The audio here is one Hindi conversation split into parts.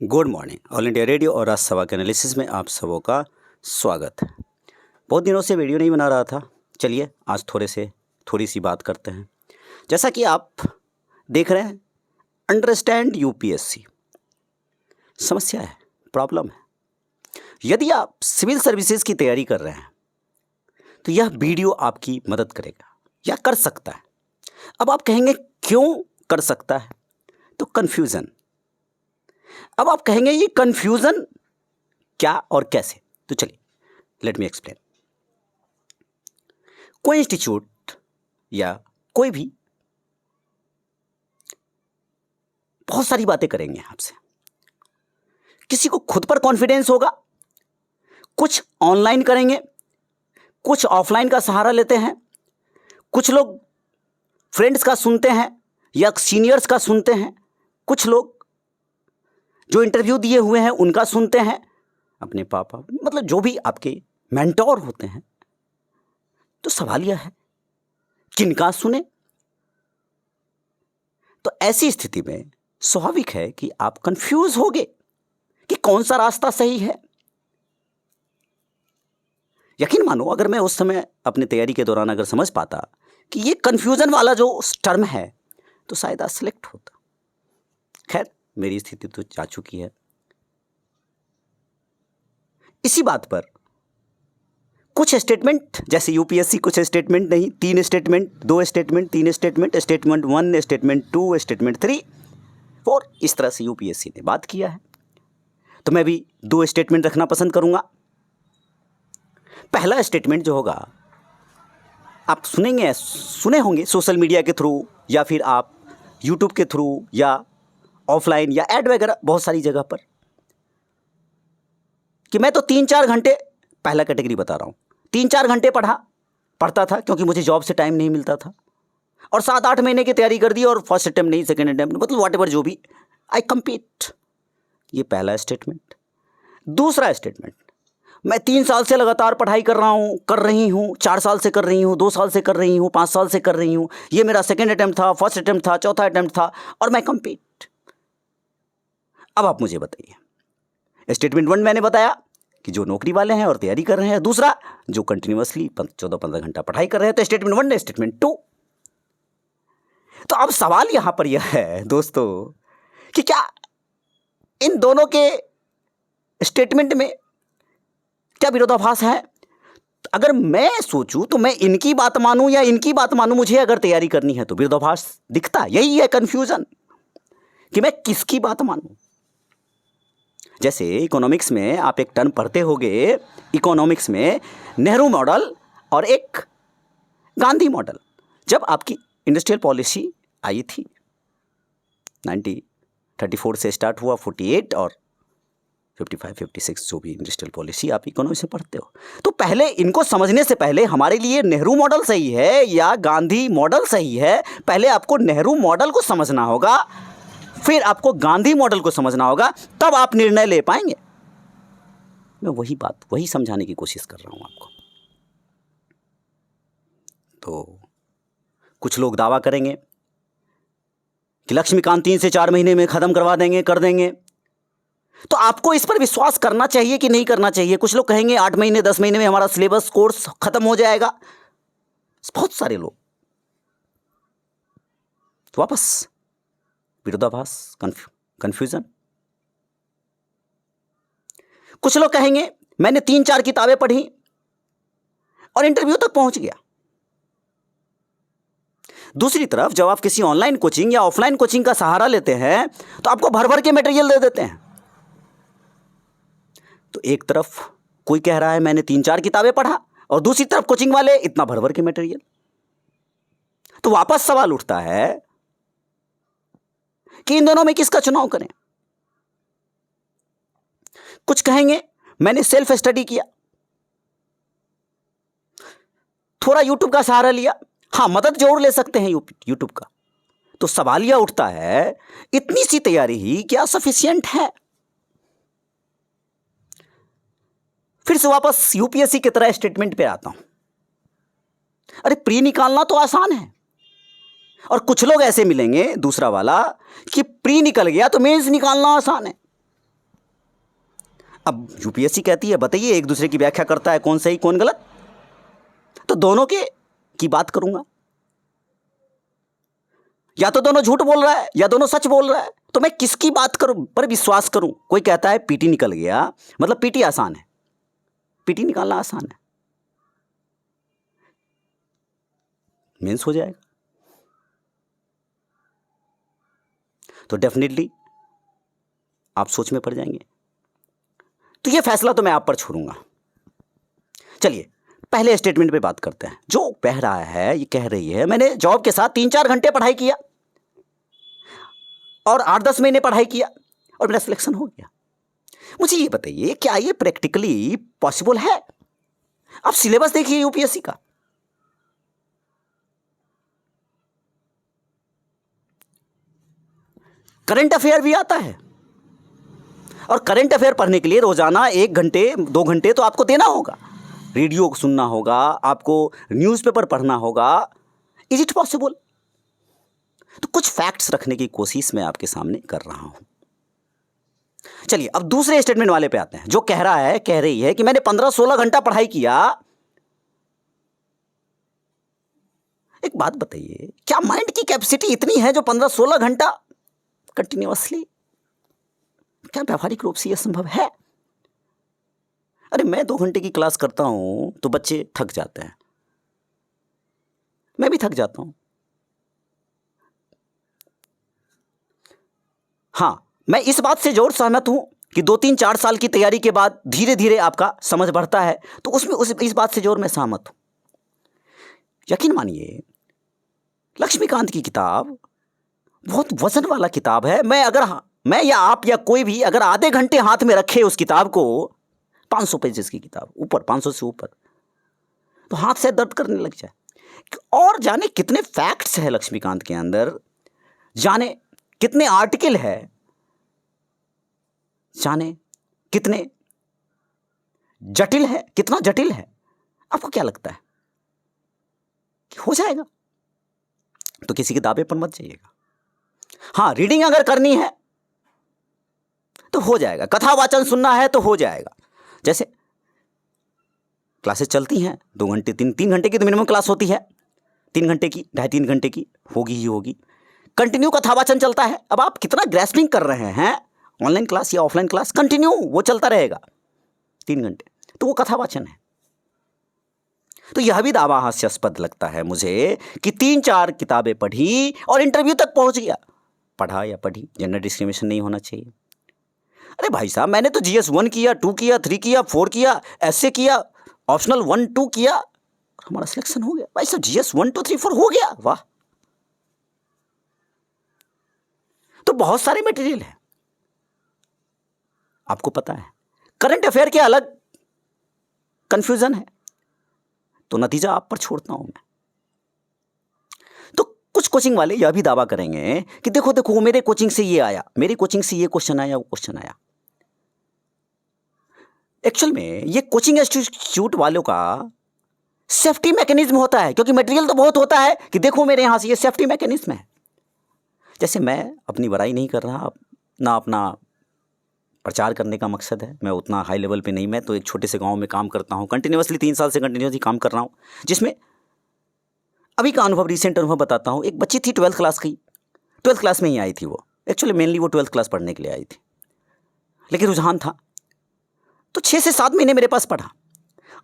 Good morning. All India radio और राजसभा के एनालिसिस में आप सबों का स्वागत है। बहुत दिनों से वीडियो नहीं बना रहा था, चलिए आज थोड़ी सी बात करते हैं। जैसा कि आप देख रहे हैं, अंडरस्टैंड यूपीएससी समस्या है, प्रॉब्लम है। यदि आप सिविल सर्विसेज की तैयारी कर रहे हैं तो यह वीडियो आपकी मदद करेगा या कर सकता है। अब आप कहेंगे क्यों कर सकता है, तो कन्फ्यूज़न। अब आप कहेंगे ये कन्फ्यूज़न क्या और कैसे, तो चलिए लेट मी एक्सप्लेन। कोई इंस्टीट्यूट या कोई भी बहुत सारी बातें करेंगे आपसे। किसी को खुद पर कॉन्फिडेंस होगा, कुछ ऑनलाइन करेंगे, कुछ ऑफलाइन का सहारा लेते हैं, कुछ लोग फ्रेंड्स का सुनते हैं या सीनियर्स का सुनते हैं, कुछ लोग जो इंटरव्यू दिए हुए हैं उनका सुनते हैं, अपने पापा, मतलब जो भी आपके मेंटोर होते हैं। तो सवाल यह है किनका सुने। तो ऐसी स्थिति में स्वाभाविक है कि आप कंफ्यूज होगे कि कौन सा रास्ता सही है। यकीन मानो अगर मैं उस समय अपनी तैयारी के दौरान अगर समझ पाता कि ये कंफ्यूजन वाला जो टर्म है तो शायद आज सेलेक्ट होता। खैर, मेरी स्थिति तो जा चुकी है। इसी बात पर कुछ स्टेटमेंट, जैसे यूपीएससी कुछ स्टेटमेंट नहीं, 3 statement, 2 statement, 3 statement, statement 1, statement 2, statement 3, 4, इस तरह से यूपीएससी ने बात किया है। तो मैं भी 2 स्टेटमेंट रखना पसंद करूंगा। पहला स्टेटमेंट जो होगा, आप सुने होंगे सोशल मीडिया के थ्रू या फिर आप यूट्यूब के थ्रू या ऑफलाइन या ऐड वगैरह बहुत सारी जगह पर, कि मैं तो 3-4 घंटे, पहला कैटेगरी बता रहा हूं, 3-4 घंटे पढ़ता था क्योंकि मुझे जॉब से टाइम नहीं मिलता था, और 7-8 महीने की तैयारी कर दी और फर्स्ट अटेम्प्ट नहीं, सेकंड अटेम्प्ट, मतलब व्हाटएवर जो भी, आई कंप्लीट। ये पहला स्टेटमेंट। दूसरा स्टेटमेंट, मैं 3 साल से लगातार पढ़ाई कर रही हूं, 4 साल से कर रही हूं, 2 साल से कर रही हूं, 5 साल से कर रही हूं, ये मेरा सेकंड अटेम्प्ट था, फर्स्ट अटेम्प्ट था, चौथा अटेम्प्ट था और मैं कंप्लीट। अब आप मुझे बताइए, स्टेटमेंट 1 मैंने बताया कि जो नौकरी वाले हैं और तैयारी कर रहे हैं, दूसरा जो कंटिन्यूअसली 14-15 घंटा पढ़ाई कर रहे हैं, तो स्टेटमेंट 1 ने स्टेटमेंट 2। तो अब सवाल यहां पर यह है दोस्तों कि क्या इन दोनों के स्टेटमेंट में क्या विरोधाभास है। अगर मैं सोचूं तो मैं इनकी बात मानूं या इनकी बात मानूं, मुझे अगर तैयारी करनी है तो विरोधाभास दिखता, यही है कंफ्यूजन कि मैं किसकी बात मानूं। जैसे इकोनॉमिक्स में आप एक टर्म पढ़ते होंगे, इकोनॉमिक्स में नेहरू मॉडल और एक गांधी मॉडल। जब आपकी इंडस्ट्रियल पॉलिसी आई थी 1934 से स्टार्ट हुआ, 48 और 55-56 जो भी इंडस्ट्रियल पॉलिसी आप इकोनॉमिक्स में पढ़ते हो, तो पहले इनको समझने से पहले हमारे लिए नेहरू मॉडल सही है या गांधी मॉडल सही है, पहले आपको नेहरू मॉडल को समझना होगा, फिर आपको गांधी मॉडल को समझना होगा, तब आप निर्णय ले पाएंगे। मैं वही समझाने की कोशिश कर रहा हूं आपको। तो कुछ लोग दावा करेंगे कि लक्ष्मीकांत 3 से 4 महीने में खत्म करवा देंगे, कर देंगे, तो आपको इस पर विश्वास करना चाहिए कि नहीं करना चाहिए। कुछ लोग कहेंगे 8 महीने 10 महीने में हमारा सिलेबस कोर्स खत्म हो जाएगा, बहुत सारे लोग। तो वापस विरोधाभास, कंफ्यूजन। कुछ लोग कहेंगे मैंने 3-4 किताबें पढ़ी और इंटरव्यू तक पहुंच गया। दूसरी तरफ जब आप किसी ऑनलाइन कोचिंग या ऑफलाइन कोचिंग का सहारा लेते हैं तो आपको भर भर के मटेरियल दे देते हैं। तो एक तरफ कोई कह रहा है मैंने 3-4 किताबें पढ़ा और दूसरी तरफ कोचिंग वाले इतना भर भर के मटेरियल। तो वापस सवाल उठता है कि इन दोनों में किसका चुनाव करें। कुछ कहेंगे मैंने सेल्फ स्टडी किया, थोड़ा यूट्यूब का सहारा लिया, हाँ मदद जरूर ले सकते हैं यूट्यूब का। तो सवाल यह उठता है इतनी सी तैयारी ही क्या सफिशिएंट है। फिर से वापस यूपीएससी की तरह स्टेटमेंट पे आता हूं। अरे प्री निकालना तो आसान है, और कुछ लोग ऐसे मिलेंगे दूसरा वाला कि प्री निकल गया तो मेंस निकालना आसान है। अब यूपीएससी कहती है बताइए एक दूसरे की व्याख्या करता है कौन सही कौन गलत, तो दोनों के की बात करूंगा। या तो दोनों झूठ बोल रहा है या दोनों सच बोल रहा है, तो मैं किसकी बात करूं पर विश्वास करूं? कोई कहता है पीटी निकल गया, मतलब पीटी आसान है, पीटी निकालना आसान है, मेंस हो जाएगा। तो डेफिनेटली आप सोच में पड़ जाएंगे। तो ये फैसला तो मैं आप पर छोड़ूंगा। चलिए पहले स्टेटमेंट पे बात करते हैं। जो कह रहा है ये कह रही है मैंने जॉब के साथ 3-4 घंटे पढ़ाई किया और 8-10 महीने पढ़ाई किया और मेरा सिलेक्शन हो गया। मुझे ये बताइए क्या ये प्रैक्टिकली पॉसिबल है? आप सिलेबस देखिए यूपीएससी का, करंट अफेयर भी आता है, और करंट अफेयर पढ़ने के लिए रोजाना 1 घंटे 2 घंटे तो आपको देना होगा, रेडियो सुनना होगा, आपको न्यूज़पेपर पढ़ना होगा। Is it possible? तो कुछ फैक्ट्स रखने की कोशिश मैं आपके सामने कर रहा हूं। चलिए अब दूसरे स्टेटमेंट वाले पे आते हैं। जो कह रहा है कह रही है कि मैंने 15-16 घंटा पढ़ाई किया। एक बात बताइए, क्या माइंड की कैपेसिटी इतनी है जो 15-16 घंटा कंटिन्यूअसली, क्या व्यावहारिक रूप से यह संभव है? अरे मैं 2 घंटे की क्लास करता हूं तो बच्चे थक जाते हैं, मैं भी थक जाता हूं। हां, मैं इस बात से जरूर सहमत हूं कि 2-3-4 साल की तैयारी के बाद धीरे धीरे आपका समझ बढ़ता है, तो उसमें इस बात से जरूर मैं सहमत हूं। यकीन मानिए लक्ष्मीकांत की किताब बहुत वजन वाला किताब है। मैं या आप या कोई भी अगर आधे घंटे हाथ में रखे उस किताब को, 500 पेजेस की किताब, ऊपर 500 से ऊपर, तो हाथ से दर्द करने लग जाए। और जाने कितने फैक्ट्स है लक्ष्मीकांत के अंदर, जाने कितने आर्टिकल है, जाने कितने जटिल है, कितना जटिल है। आपको क्या लगता है कि हो जाएगा? तो किसी के दावे पर मत जाइएगा। हां, रीडिंग अगर करनी है तो हो जाएगा, कथा वाचन सुनना है तो हो जाएगा। जैसे क्लासेस चलती हैं 2 घंटे 3 घंटे की तो मिनिमम क्लास होती है, 3 घंटे की 2.5-3 घंटे की होगी ही होगी। कंटिन्यू कथा वाचन चलता है। अब आप कितना ग्रेस्पिंग कर रहे हैं, ऑनलाइन क्लास या ऑफलाइन क्लास, कंटिन्यू वो चलता रहेगा 3 घंटे, तो वो कथा वाचन है। तो यह भी दावा हास्यास्पद लगता है मुझे कि 3-4 किताबें पढ़ी और इंटरव्यू तक पहुंच गया। पढ़ा या पढ़ी, जेंडर डिस्क्रिमिनेशन नहीं होना चाहिए। अरे भाई साहब, मैंने तो GS 1 किया, 2 किया, 3 किया, 4 किया, ऐसे किया, ऑप्शनल 1 2 किया, हमारा सिलेक्शन हो गया। भाई साहब GS 1 2 3 4 हो गया, वाह। तो बहुत सारे मटेरियल है, आपको पता है। करंट अफेयर के अलग कंफ्यूजन है, तो नतीजा आप पर छोड़ता हूं मैं। तो कुछ कोचिंग वाले यह भी दावा करेंगे कि देखो देखो मेरे कोचिंग से ये आया, मेरी कोचिंग से ये क्वेश्चन आया, वो क्वेश्चन आया। एक्चुअल में ये कोचिंग इंस्टीट्यूट वालों का सेफ्टी मैकेनिज्म होता है, क्योंकि मटेरियल तो बहुत होता है कि देखो मेरे यहां से, ये सेफ्टी मैकेनिज्म है। जैसे मैं अपनी बड़ाई नहीं कर रहा, ना अपना प्रचार करने का मकसद है, मैं उतना हाई लेवल पे नहीं, मैं तो एक छोटे से गांव में काम करता हूं, कंटिन्यूअसली 3 साल से कंटिन्यूअसली काम कर रहा हूं, जिसमें अभी का अनुभव, रिसेंट अनुभव बताता हूं। एक बच्ची थी 12th क्लास की, 12th क्लास में ही आई थी वो, एक्चुअली मेनली वो 12th क्लास पढ़ने के लिए आई थी, लेकिन रुझान था, तो 6 से 7 महीने मेरे पास पढ़ा।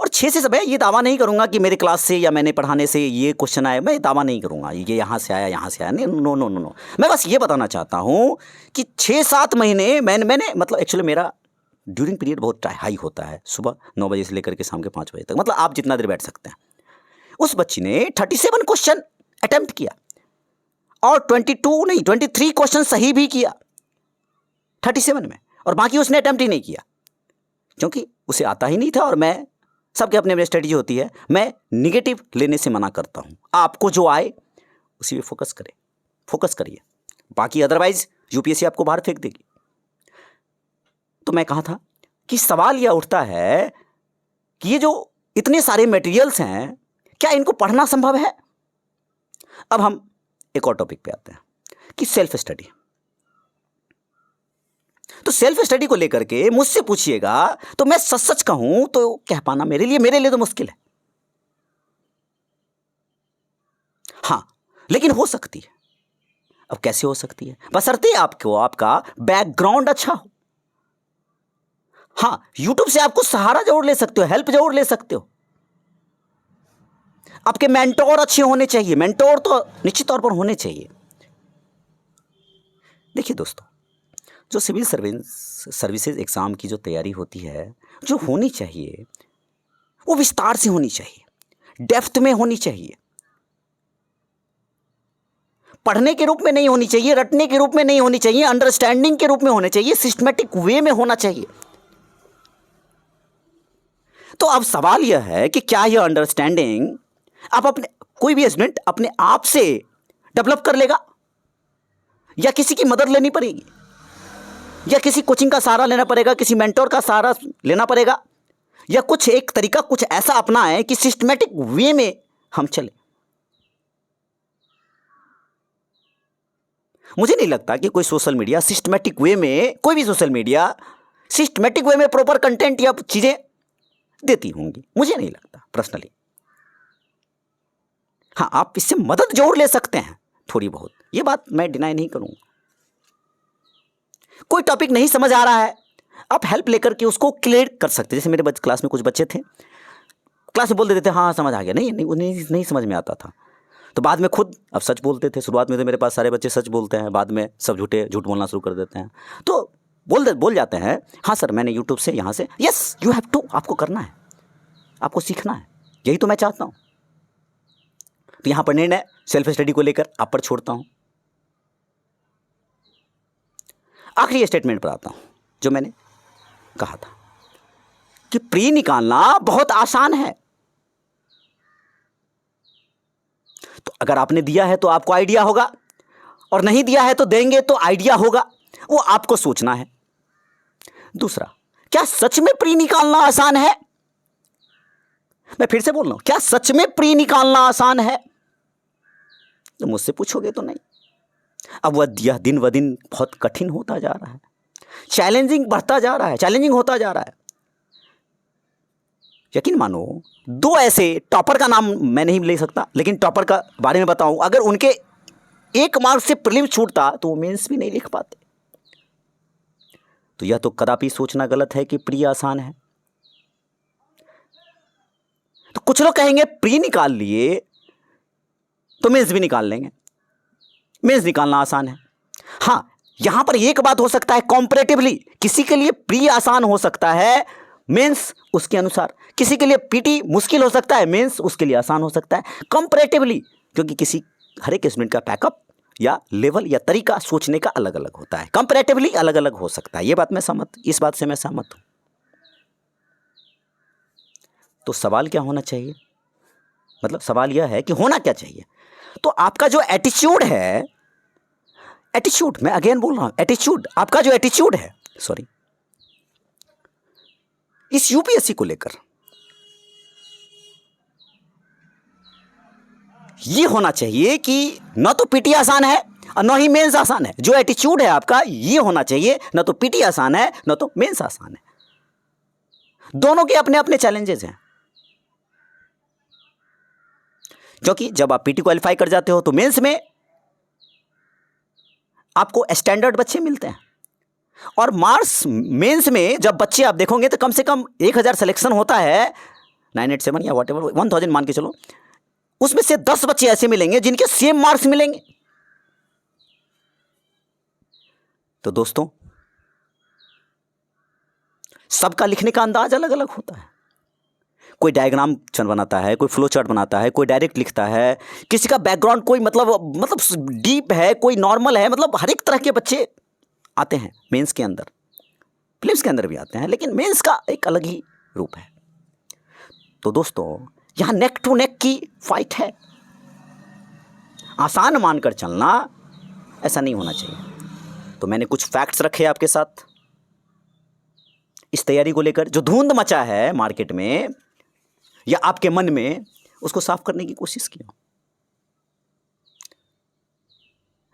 और 6 से, मैं ये दावा नहीं करूंगा कि मेरे क्लास से या मैंने पढ़ाने से ये क्वेश्चन आए, मैं दावा नहीं करूंगा ये यहाँ से आया यहाँ से आया, नहीं, नो नो नो नो। मैं बस ये बताना चाहता हूँ कि 6-7 महीने मैंने मतलब एक्चुअली मेरा ड्यूरिंग पीरियड बहुत हाई होता है, सुबह 9 बजे से लेकर के शाम के 5 बजे तक, मतलब आप जितना देर बैठ सकते हैं। उस बच्ची ने 37 क्वेश्चन अटेम्प्ट किया और 23 क्वेश्चन सही भी किया 37 में, और बाकी उसने अटेम्प्ट ही नहीं किया, क्योंकि उसे आता ही नहीं था। और मैं, सबके अपने अपने स्ट्रेटजी होती है, मैं निगेटिव लेने से मना करता हूं। आपको जो आए उसी पे फोकस करिए, बाकी अदरवाइज यूपीएससी आपको बाहर फेंक देगी। तो मैं कहा था कि सवाल यह उठता है कि ये जो इतने सारे मटेरियल्स हैं, क्या इनको पढ़ना संभव है? अब हम एक और टॉपिक पे आते हैं कि सेल्फ स्टडी। तो तो सेल्फ स्टडी को लेकर के मुझसे पूछिएगा तो मैं सच सच कहूं तो कह पाना मेरे लिए तो मुश्किल है। हाँ, लेकिन हो सकती है। अब कैसे हो सकती है? बशर्ते आपको आपका बैकग्राउंड अच्छा हो। हाँ, यूट्यूब से आपको सहारा जरूर ले सकते हो, हेल्प जरूर ले सकते हो। आपके मेंटोर अच्छे होने चाहिए, मेंटोर तो निश्चित तौर पर होने चाहिए। देखिए दोस्तों, जो सिविल सर्विसेज एग्जाम की जो तैयारी होती है, जो होनी चाहिए वो विस्तार से होनी चाहिए, डेप्थ में होनी चाहिए। पढ़ने के रूप में नहीं होनी चाहिए, रटने के रूप में नहीं होनी चाहिए, अंडरस्टैंडिंग के रूप में होने चाहिए, सिस्टमैटिक वे में होना चाहिए। तो अब सवाल यह है कि क्या यह अंडरस्टैंडिंग आप अपने कोई भी स्टूडेंट अपने आप से डेवलप कर लेगा या किसी की मदद लेनी पड़ेगी, या किसी कोचिंग का सहारा लेना पड़ेगा, किसी मेंटोर का सहारा लेना पड़ेगा, या कुछ एक तरीका कुछ ऐसा अपनाएं कि सिस्टमैटिक वे में हम चले। मुझे नहीं लगता कि कोई सोशल मीडिया सिस्टमैटिक वे में, कोई भी सोशल मीडिया सिस्टमैटिक वे में प्रॉपर कंटेंट या चीजें देती होंगी, मुझे नहीं लगता पर्सनली। हाँ, आप इससे मदद जरूर ले सकते हैं थोड़ी बहुत, ये बात मैं डिनाई नहीं करूंगा। कोई टॉपिक नहीं समझ आ रहा है, आप हेल्प लेकर के उसको क्लियर कर सकते हैं। जैसे मेरे क्लास में कुछ बच्चे थे, क्लास में बोल देते थे हाँ समझ आ गया, नहीं समझ में आता था, तो बाद में खुद अब सच बोलते थे। शुरुआत में तो मेरे पास सारे बच्चे सच बोलते हैं, बाद में सब झूठ बोलना शुरू कर देते हैं, तो बोल जाते हैं हाँ सर मैंने यूट्यूब से यहाँ से। यस, यू हैव टू, आपको करना है, आपको सीखना है, यही तो मैं चाहता हूँ। तो यहाँ पर निर्णय सेल्फ स्टडी को लेकर आप पर छोड़ता हूँ। आखिरी स्टेटमेंट पर आता हूँ जो मैंने कहा था कि प्री निकालना बहुत आसान है। तो अगर आपने दिया है तो आपको आइडिया होगा, और नहीं दिया है तो देंगे तो आइडिया होगा, वो आपको सोचना है। दूसरा, क्या सच में प्री निकालना आसान है? मैं फिर से बोल रहा हूं, क्या सच में प्री निकालना आसान है? तो मुझसे पूछोगे तो नहीं। अब वह दिन व दिन बहुत कठिन होता जा रहा है, चैलेंजिंग बढ़ता जा रहा है, चैलेंजिंग होता जा रहा है। यकीन मानो, दो ऐसे टॉपर का नाम मैं नहीं ले सकता, लेकिन टॉपर का बारे में बताऊं, अगर उनके 1 मार्क से प्रीलिम छूटता तो वो मेंस भी नहीं लिख पाते। तो यह तो कदापि सोचना गलत है कि प्री आसान है। तो कुछ लोग कहेंगे प्री निकाल लिए तो मेंस भी निकाल लेंगे, मेंस निकालना आसान है। हाँ, यहां पर एक बात हो सकता है, कॉम्पैरेटिवली किसी के लिए प्री आसान हो सकता है, मेंस उसके अनुसार, किसी के लिए पीटी मुश्किल हो सकता है, मेंस उसके लिए आसान हो सकता है, कंपैरेटिवली, क्योंकि हर एक स्टूडेंट का पैकअप या लेवल या तरीका सोचने का अलग अलग होता है, कंपैरेटिवली अलग अलग हो सकता है। इस बात से मैं सहमत हूं। तो सवाल क्या होना चाहिए, मतलब सवाल यह है कि होना क्या चाहिए। तो आपका जो एटीट्यूड है, एटीट्यूड, मैं अगेन बोल रहा हूं, एटीट्यूड, आपका जो एटीट्यूड है, सॉरी, इस यूपीएससी को लेकर ये होना चाहिए कि न तो पीटी आसान है और न ही मेंस आसान है। जो एटीट्यूड है आपका, ये होना चाहिए, न तो पीटी आसान है न तो मेंस आसान है। दोनों के अपने अपने चैलेंजेस हैं, क्योंकि जब आप पीटी क्वालिफाई कर जाते हो तो मेंस में आपको स्टैंडर्ड बच्चे मिलते हैं, और मार्क्स मेंस में जब बच्चे आप देखोगे तो कम से कम 1000 सिलेक्शन होता है, 987 या व्हाटएवर 1000 मान के चलो, उसमें से 10 बच्चे ऐसे मिलेंगे जिनके सेम मार्क्स मिलेंगे। तो दोस्तों, सबका लिखने का अंदाज अलग अलग होता है। कोई डायग्राम बनाता है, कोई फ्लो चार्ट बनाता है, कोई डायरेक्ट लिखता है, किसी का बैकग्राउंड कोई मतलब डीप है, कोई नॉर्मल है, मतलब हर एक तरह के बच्चे आते हैं मेंस के अंदर, प्रीलिम्स के अंदर भी आते हैं, लेकिन मेंस का एक अलग ही रूप है। तो दोस्तों, यहां नेक टू नेक की फाइट है। आसान मानकर चलना ऐसा नहीं होना चाहिए। तो मैंने कुछ फैक्ट्स रखे आपके साथ इस तैयारी को लेकर, जो धुंध मचा है मार्केट में या आपके मन में, उसको साफ करने की कोशिश की।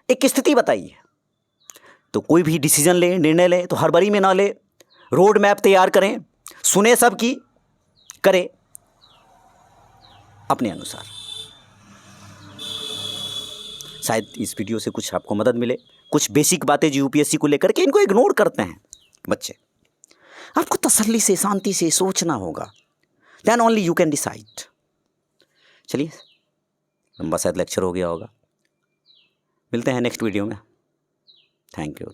एक स्थिति बताइए। तो कोई भी डिसीजन लें, निर्णय लें तो हड़बड़ी में ना ले, रोड मैप तैयार करें, सुने सबकी, करें अपने अनुसार। शायद इस वीडियो से कुछ आपको मदद मिले। कुछ बेसिक बातें जो यूपीएससी को लेकर के इनको इग्नोर करते हैं बच्चे। आपको तसल्ली से, शांति से सोचना होगा, then only you can decide. चलिए, लंबा शायद लेक्चर हो गया होगा, मिलते हैं नेक्स्ट वीडियो में। Thank you.